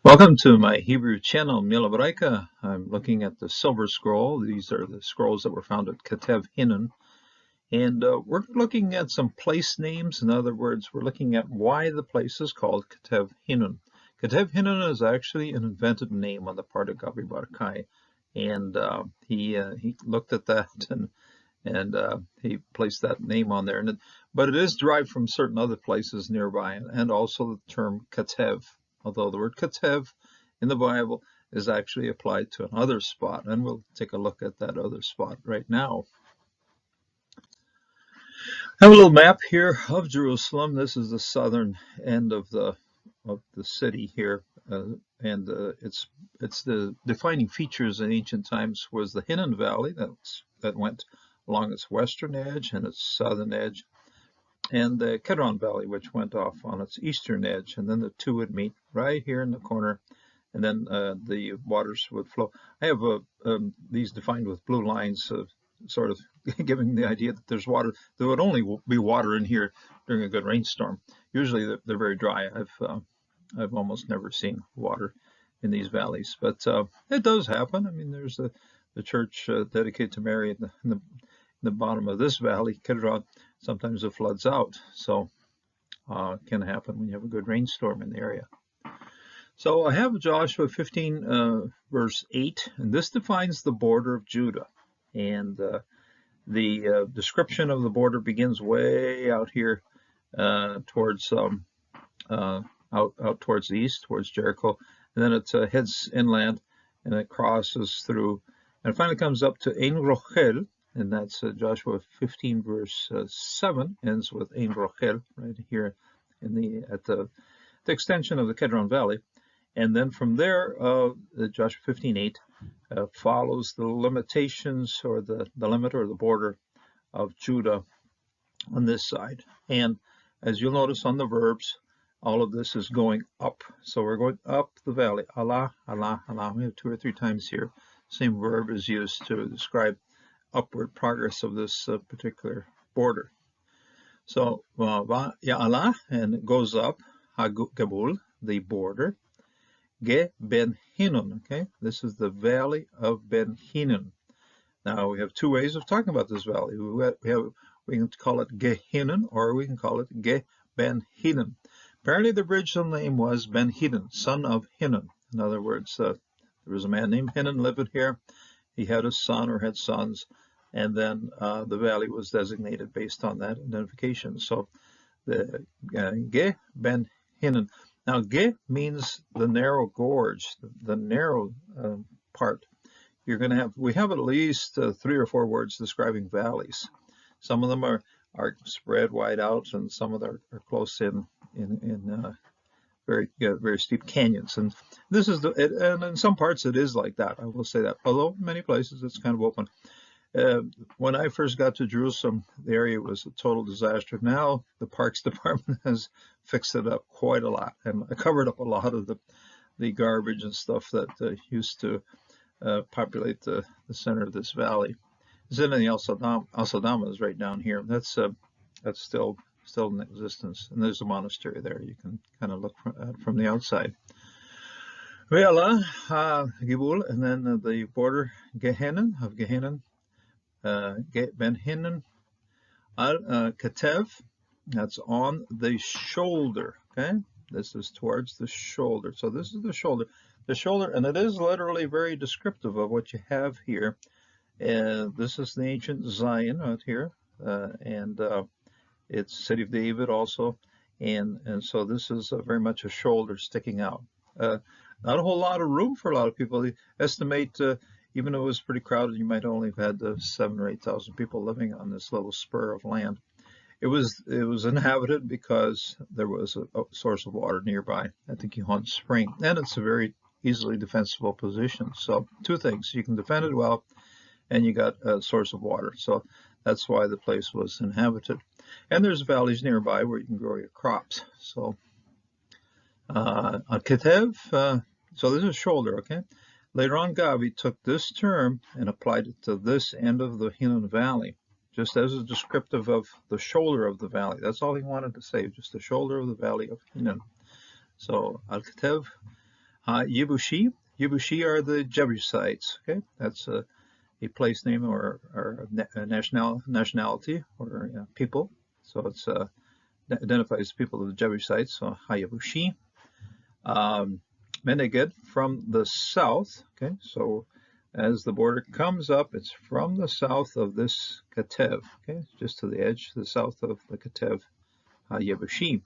Welcome to my Hebrew channel, Milabraika. I'm looking at the silver scroll. These are the scrolls that were found at Ketef, Hinnon. And we're looking at some place names. In other words, we're looking at why the place is called Ketef, Hinnon. Ketef, Hinnon is actually an invented name on the part of Gabi Barkai. And he looked at that and he placed that name on there. But it is derived from certain other places nearby, and also the term Ketef. Although the word Ketef in the Bible is actually applied to another spot, and we'll take a look at that other spot right now. I have a little map here of Jerusalem. This is the southern end of the city here, and it's the defining features in ancient times was the Hinnon Valley that went along its western edge and its southern edge, and the Kedron Valley, which went off on its eastern edge, and then the two would meet right here in the corner, and then the waters would flow. I have these defined with blue lines, sort of giving the idea that there's water. There would only be water in here during a good rainstorm. Usually they're very dry. I've almost never seen water in these valleys, but it does happen. I mean, there's the church dedicated to Mary in the bottom of this valley, Kedron. Sometimes it floods out, so it can happen when you have a good rainstorm in the area. So I have Joshua 15 verse 8, and this defines the border of Judah. And the description of the border begins way out here towards out towards the east, towards Jericho, and then it heads inland and it crosses through and finally comes up to Ein Rochel. And that's Joshua 15 verse 7 ends with Ein Rochel right here at the extension of the Kedron Valley. And then from there, Joshua 15:8 follows the limitations or the limit or the border of Judah on this side. And as you'll notice on the verbs, all of this is going up. So we're going up the valley. Allah, Allah, Allah. We have 2 or 3 times here. Same verb is used to describe upward progress of this particular border. So Ya'ala, and it goes up, Hagabul, the border, Ge Ben Hinnon, okay? This is the valley of Ben Hinnon. Now we have 2 ways of talking about this valley. We can call it Ge Hinnon, or we can call it Ge Ben Hinnon. Apparently the original name was Ben Hinnon, son of Hinnon. In other words, there was a man named Hinnon living here. He had a son or had sons, and then the valley was designated based on that identification. So the Ge Ben Hinnon. Now Ge means the narrow gorge, the narrow part. You're going to have, we have at least 3 or 4 words describing valleys. Some of them are spread wide out, and some of them are close in very steep canyons. And this is and in some parts it is like that. I will say that. Although in many places it's kind of open. When I first got to Jerusalem, the area was a total disaster. Now the Parks Department has fixed it up quite a lot, and covered up a lot of the garbage and stuff that used to populate the center of this valley. Zin al-Sadama is right down here. That's still in existence, and there's a monastery there. You can kind of look from the outside. Ve'ala Gibul, and then the border Gehenna of Gehenna. Ben Hinnon al Ketef, that's on the shoulder. Okay, this is towards the shoulder. So this is the shoulder, and it is literally very descriptive of what you have here. This is the ancient Zion out here, and it's City of David also, and so this is very much a shoulder sticking out. Not a whole lot of room for a lot of people. They estimate. Even though it was pretty crowded, you might only have had 7,000 or 8,000 people living on this little spur of land. It was inhabited because there was a source of water nearby at the Gihon Spring, and it's a very easily defensible position. So 2 things: you can defend it well, and you got a source of water. So that's why the place was inhabited. And there's valleys nearby where you can grow your crops. So on Ketef, so this is shoulder, okay. Later on, Gavi took this term and applied it to this end of the Hinnon Valley, just as a descriptive of the shoulder of the valley. That's all he wanted to say, just the shoulder of the valley of Hinnon. So, Al-Ketef Yebushi. Yebushi are the Jebusites. Okay, that's a place name or a nationality or people. So it's identifies people of the Jebusites. So Hayabushi. Meneged from the south. Okay, so as the border comes up, it's from the south of this Ketef. Okay, just to the edge, to the south of the Ketef. Hayabushi.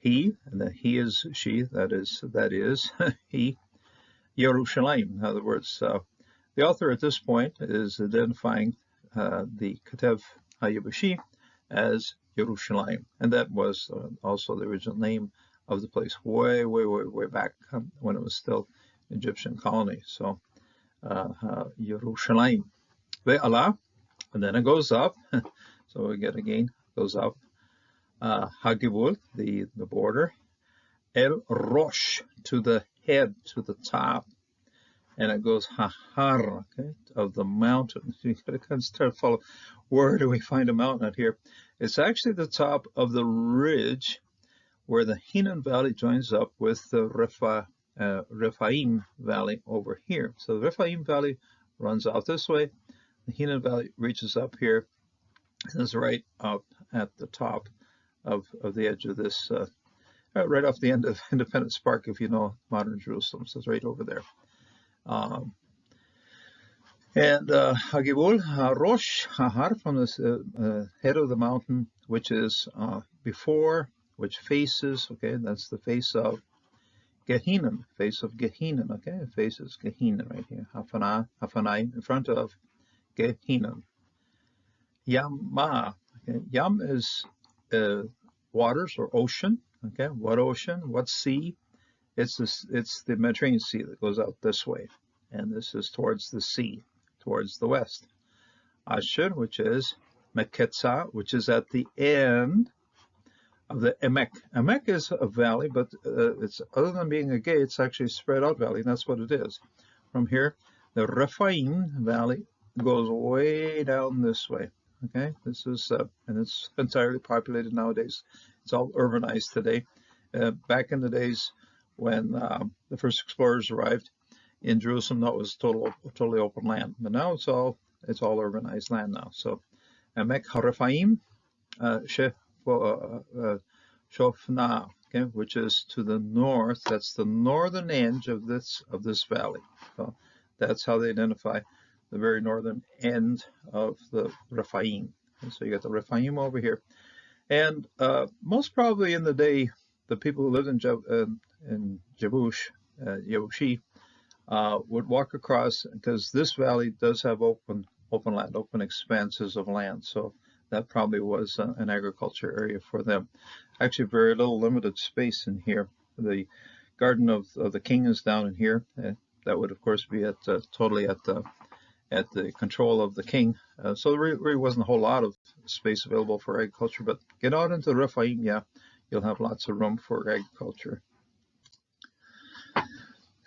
He, and then he is she. That is he. Yerushalayim. In other words, the author at this point is identifying the Ketef Hayabushi as Yerushalayim, and that was also the original name of the place way back when it was still an Egyptian colony. So Yerushalayim, Ve'ala, and then it goes up. So we get again goes up. Hagibul, the border. El Rosh, to the head, to the top. And it goes Hahar, okay, of the mountain. You gotta kind of start to follow. Where do we find a mountain out here? It's actually the top of the ridge where the Hinnon Valley joins up with the Rephaim Valley over here. So the Rephaim Valley runs out this way. The Hinnon Valley reaches up here and is right up at the top of the edge of this, right off the end of Independence Park, if you know modern Jerusalem. So it's right over there. And Hagibul, Rosh Hahar, from the head of the mountain, which is before, which faces, okay, that's the face of Gehinnon, face of Gehinnon, okay, it faces Gehinnon right here, Hafanai, in front of Gehinnon. Yamma, okay, Yam is waters or ocean, okay, what ocean, what sea? It's the Mediterranean Sea that goes out this way, and this is towards the sea, towards the west. Asher, which is Meketza, which is at the end of the Emek. Emek is a valley, but it's, other than being a gate, it's actually a spread out valley, and that's what it is. From here, the Rephaim Valley goes way down this way. Okay, this is and it's entirely populated nowadays. It's all urbanized today. Back in the days when the first explorers arrived in Jerusalem, that was totally open land. But now it's all urbanized land now. So Emek HaRephaim Shofna, okay, which is to the north. That's the northern edge of this valley. So that's how they identify the very northern end of the Rephaim. And so you got the Rephaim over here. And most probably in the day, the people who lived in Yebushi, would walk across, because this valley does have open land, open expanses of land. So that probably was an agriculture area for them. Actually, very little limited space in here. The Garden of the King is down in here. That would, of course, be totally at the control of the king. So there really wasn't a whole lot of space available for agriculture. But get out into the Rephaim, yeah, you'll have lots of room for agriculture.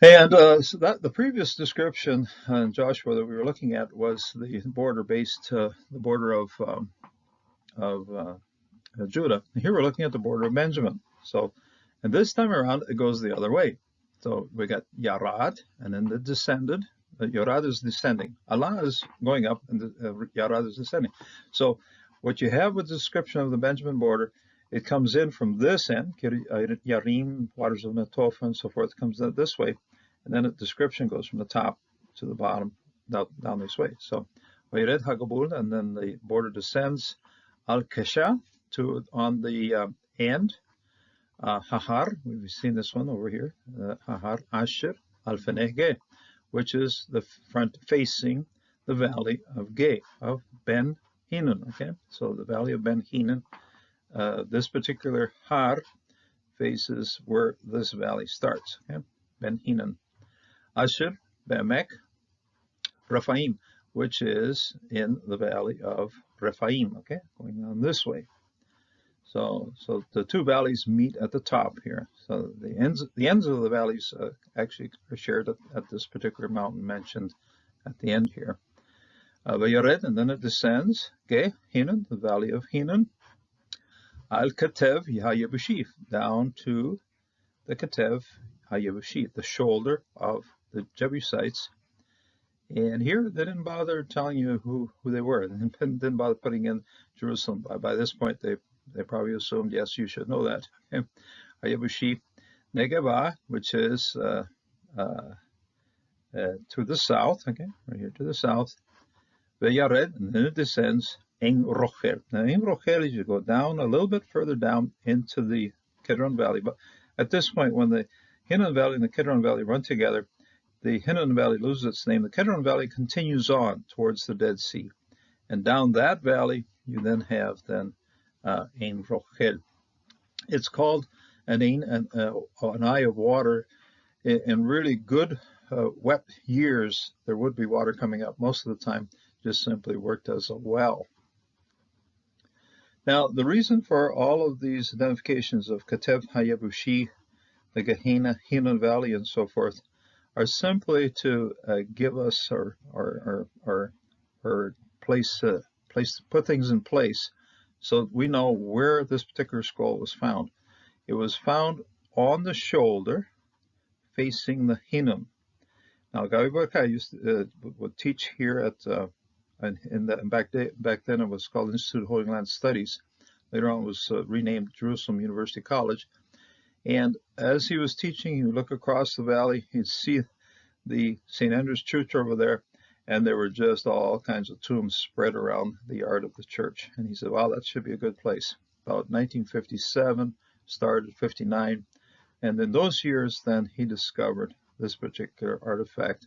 And so that the previous description in Joshua that we were looking at was the border the border of Judah. Here we're looking at the border of Benjamin. So, and this time around it goes the other way. So we got Yarad, and then the descended. Yarad is descending. Allah is going up, and Yarad is descending. So what you have with the description of the Benjamin border, it comes in from this end, Yarim, waters of Netophah, and so forth, comes in this way. And then the description goes from the top to the bottom, down this way. So, Vayred Hagabul, and then the border descends Al Kesha to on the end. Hahar, we've seen this one over here. Hahar Asher Al Feneh, which is the front facing the valley of Geh, of Ben Hinnon. Okay, so the valley of Ben Hinnon. This particular Har faces where this valley starts. Okay, Ben Hinnon. Asher, Be'emek, Rephaim, which is in the valley of Rephaim, okay, going on this way. So the two valleys meet at the top here. So the ends of the valleys actually are shared at this particular mountain mentioned at the end here. Vayared, and then it descends, okay, Hinnon, the valley of Hinnon, Al Ketef Hayabushi, down to the Ketef Hayevushi, the shoulder of the Jebusites. And here they didn't bother telling you who they were. They didn't bother putting in Jerusalem. By this point, they probably assumed, yes, you should know that. Okay. Hayevushi Negeba, which is to the south, okay, right here to the south. Veyared, and then it descends En Rochel. Now, En Rochel is you go down a little bit further down into the Kidron Valley. But at this point, when the Hinnon Valley and the Kidron Valley run together, the Hinnon Valley loses its name. The Kidron Valley continues on towards the Dead Sea. And down that valley, you then have En Rochel. It's called an eye of water. In really good wet years, there would be water coming up. Most of the time, just simply worked as a well. Now, the reason for all of these identifications of Ketef, Hayevushi, the Gehenna, Hinnon Valley, and so forth, are simply to give us or put things in place so we know where this particular scroll was found. It was found on the shoulder facing the Hinnon. Now, Gawibaka would teach here at back then it was called Institute of Holy Land Studies. Later on, it was renamed Jerusalem University College. And as he was teaching, he would look across the valley. He'd see the St. Andrew's Church over there, and there were just all kinds of tombs spread around the yard of the church. And he said, "Wow, that should be a good place." About 1957, started 59, and in those years, then he discovered this particular artifact,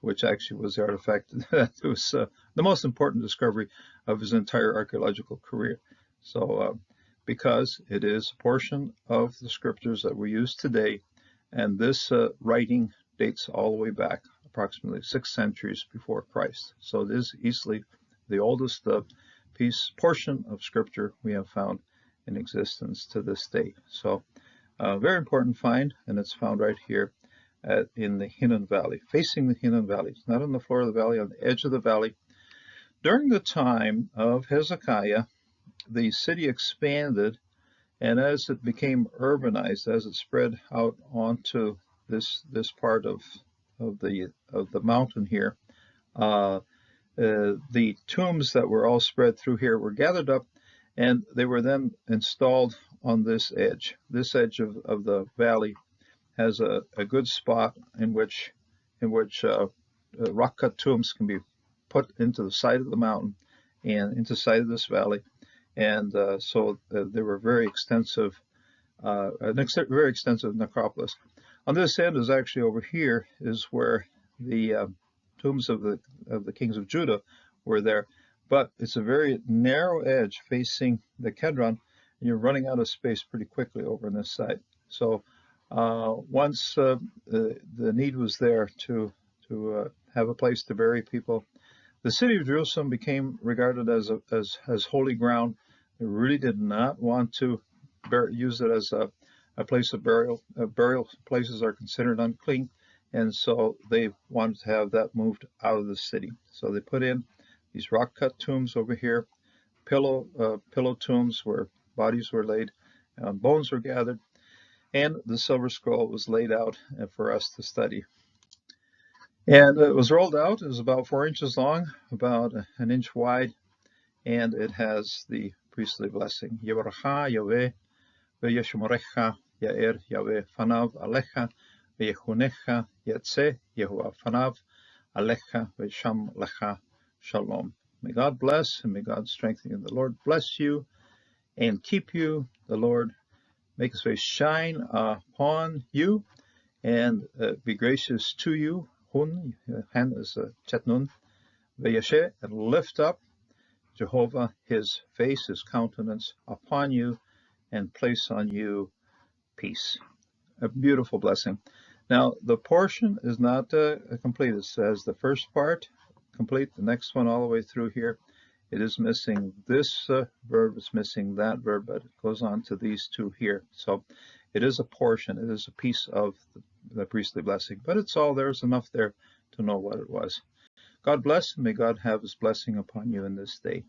which actually was the artifact that was the most important discovery of his entire archaeological career. So, because it is a portion of the scriptures that we use today, and this writing dates all the way back approximately 6 centuries before Christ. So it is easily the oldest portion of scripture we have found in existence to this day. So, very important find, and it's found right here in the Hinnon Valley, facing the Hinnon Valley. It's not on the floor of the valley, on the edge of the valley. During the time of Hezekiah, the city expanded, and as it became urbanized, as it spread out onto this part of the mountain here, the tombs that were all spread through here were gathered up, and they were then installed on this edge. This edge of the valley has a good spot in which rock-cut tombs can be put into the side of the mountain and into the side of this valley. And so there were very extensive necropolis. On this end is actually over here is where the tombs of the kings of Judah were there. But it's a very narrow edge facing the Kedron, and you're running out of space pretty quickly over on this side. So once the need was there to have a place to bury people, the city of Jerusalem became regarded as holy ground. They really did not want to use it as a place of burial. Burial places are considered unclean, and so they wanted to have that moved out of the city. So they put in these rock-cut tombs over here, pillow tombs where bodies were laid, bones were gathered, and the silver scroll was laid out for us to study. And it was rolled out. It was about 4 inches long, about an inch wide, and it has the priestly blessing. Yevarcha Yahweh v'yeshmorecha Yair Yahweh fanav alecha v'yechunecha yetzeh Yehovah fanav alecha v'sham lecha shalom. May God bless and may God strengthen you. The Lord bless you and keep you. The Lord make his face shine upon you and be gracious to you. Hun, hand is chetnun, v'yashe, and lift up Jehovah his face, his countenance upon you, and place on you peace. A beautiful blessing. Now, the portion is not complete. It says the first part complete, the next one all the way through here. It is missing this verb, it's missing that verb, but it goes on to these two here. So it is a portion, it is a piece of the priestly blessing, but it's all there. There's enough there to know what it was. God bless, and may God have his blessing upon you in this day.